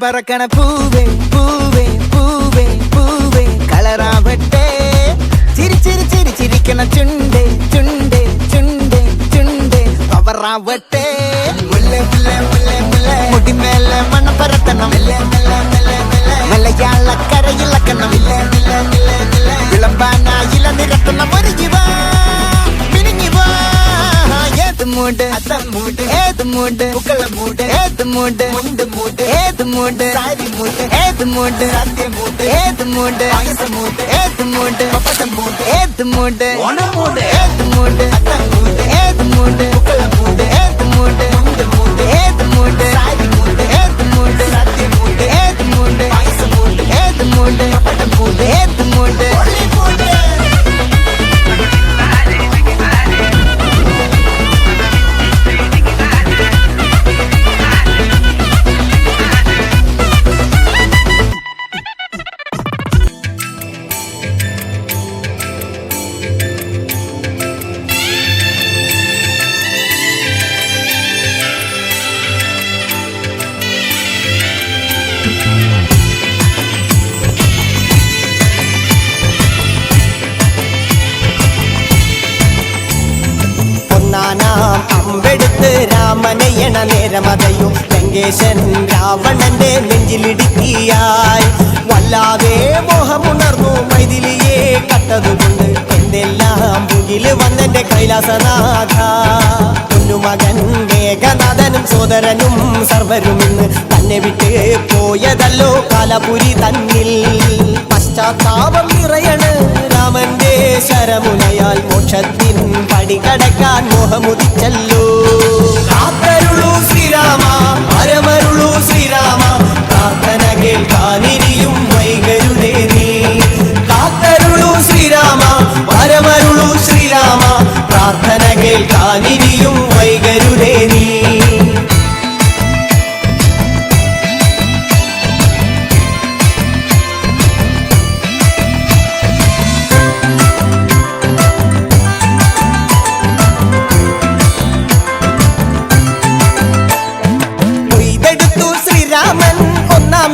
പറക്കണ പൂവേ പൂവേ പൂവേ പൂവേ കളറാവട്ടെ ചിരി ചിരി ചിരി ചിരിക്കണ ചുണ്ടേ ചുണ്ടേ ചുണ്ടേ ചുണ്ടേ പവറാവട്ടെ മുല്ല മുല്ല മുല്ല മുല്ല മുടിമേലെ മണം പരത്തണം മലയാളക്കരയിലക്കണം വിളമ്പാനായില നിരത്തണം ഒരുങ്ങിവാ മിനിങ്ങിവാ ഏത് മൂട് അത്തം മൂട് ഏത് മൂട് പുക്കള മൂട് ഏത് മൂട് മുണ്ട് മൂട് ഏത് മൂട് സാരി മൂട് ഏത് മൂട് സത്യം മൂട് ഏത് മൂട് മൂട് ഏത് മൂട് പപ്പട്ടം മൂട് ഏത് മൂട് ഓണം മൂട് ഏത് മൂട് അത്തം മൂട് ഏത് മൂട് പുക്കള മൂട് ഏത് മൂട് മുണ്ട് മൂട് ഏത് മൂട് സാരി മൂട് ഏത് മൂട് സത്യം മൂട് ഏത് മൂട് മൂട് ഏത് മൂട് പപ്പട്ടം മൂട് ഏത് മൂട് അമ്പെടുത്ത് രാമനയണ നേരമതയോ ലങ്കേശൻ രാവണന്റെ നെഞ്ചിലിടുക്കിയായി വല്ലാതെ മോഹമുണർന്നു മൈഥിലിയെ കട്ടതുകൊണ്ട് എന്തെല്ലാം മുകില് വന്നെന്റെ കൈലാസനാഥ പൊന്നുമകൻ മേഘനാഥനും സോദരനും സർവരും ഇന്ന് തന്നെ വിട്ട് പോയതല്ലോ കാലപുരി തന്നിൽ പശ്ചാത്താപം നിറയണ് രാമന്റെ ശരമുനയാൽ മോക്ഷത്തിൻ പടികടക്കാൻ മോഹമുദിച്ചല്ലോ കാത്തരുളൂ ശ്രീരാമ പരമരുളൂ ശ്രീരാമ പ്രാർത്ഥന കേൾക്കാനിരിയും വൈകരുതേ നീ കാത്തരുളൂ ശ്രീരാമ പരമരുളൂ ശ്രീരാമ പ്രാർത്ഥന കേൾക്കാനിരിയും വൈകരുതേ നീ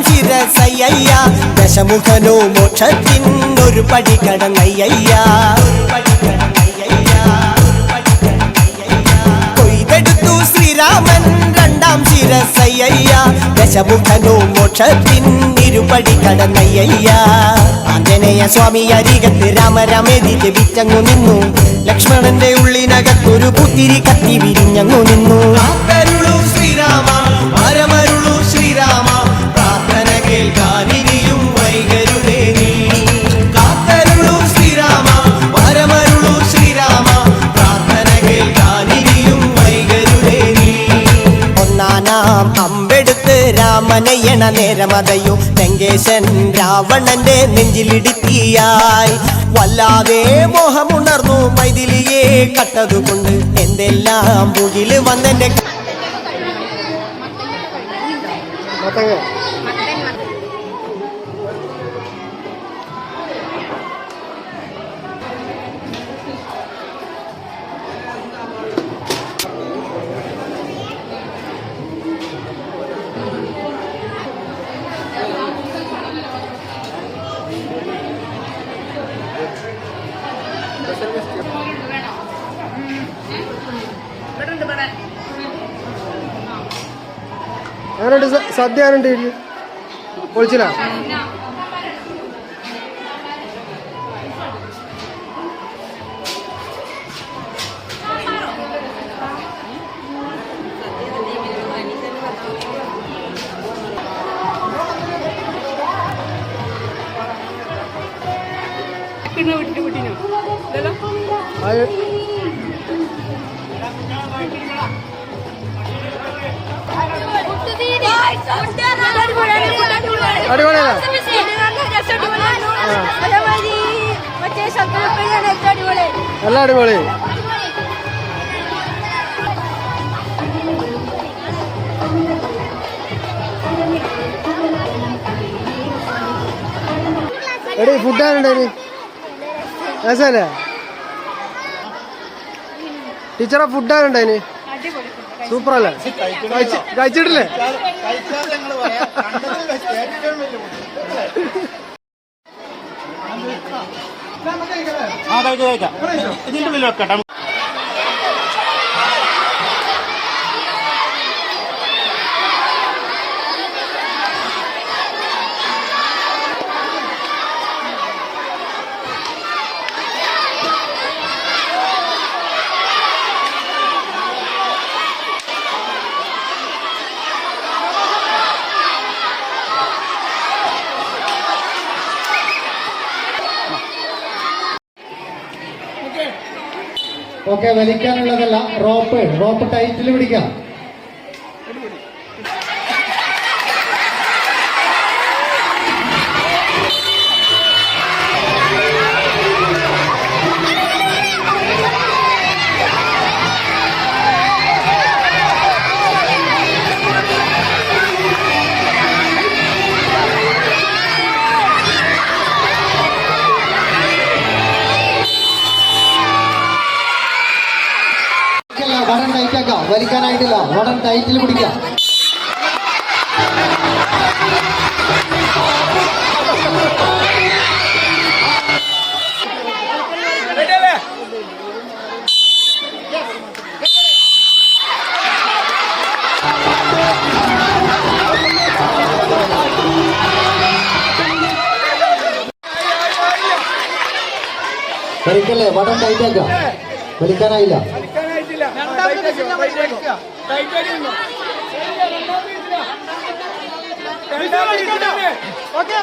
ശിരസയ്യ ദശമുഖനോ മോക്ഷത്തിൻ ഒരു പടി കടന്നയ്യ കൊയ്തെടുത്തു ശ്രീരാമൻ രണ്ടാം ശിരസയ്യ ദശമുഖനോ മോക്ഷത്തിൻ ഇരുപടി കടന്നയ്യ ആഞ്ജനേയ സ്വാമി അരികത്ത് രാമരാമേതി ജപിച്ചങ്ങു നിന്നു ലക്ഷ്മണന്റെ ഉള്ളിനകത്തൊരു പുത്തിരി കത്തി വിരിഞ്ഞങ്ങു നിന്നു ശ്രീരാമ പരമരുളു ശ്രീരാമ പ്രാർത്ഥന കേൾക്കാനിരിയും വൈകരുതേ നീ കാത്തരുളു ശ്രീരാമ പരമരുളു ശ്രീരാമ പ്രാർത്ഥന കേൾക്കാനിരിയും വൈകരുതേ നീ ഒന്നാനാം അമ്പെടുത്ത് രാമനയണ നേരമതയോ ലങ്കേശൻ രാവണന്റെ നെഞ്ചിലിടുക്കിയായി വല്ലാതെ മോഹമുണർന്നു മൈഥിലിയെ കട്ടതുകൊണ്ട് എന്തെല്ലാം മുകില് വന്നെന്റെ അങ്ങനെയുണ്ട് സദ്യ ആരുണ്ട് പൊളിച്ചില്ല എല്ലാം അടിപൊളി. എടി ഫുഡ് ആരുണ്ടായി രസല്ലേ ടീച്ചറെ? ഫുഡ് ആരുണ്ടായിന്? സൂപ്പറല്ലേ? കഴിച്ചിട്ടില്ലേ? കഴിക്കാം. ഇതിന്റെ ഉള്ളിൽ വെക്കട്ടെ. ഓക്കെ, വലിക്കാനുള്ളതല്ല, റോപ്പ് ടൈറ്റിൽ പിടിക്കാം. വടം ടൈറ്റ് ആക്കാം, വലിക്കാനായിട്ടില്ല, വടം ടൈറ്റിൽ പിടിക്കാം. വലിക്കല്ലേ, വടം ടൈറ്റ് ആക്കാം, വലിക്കാനായില്ല. ഓക്കെ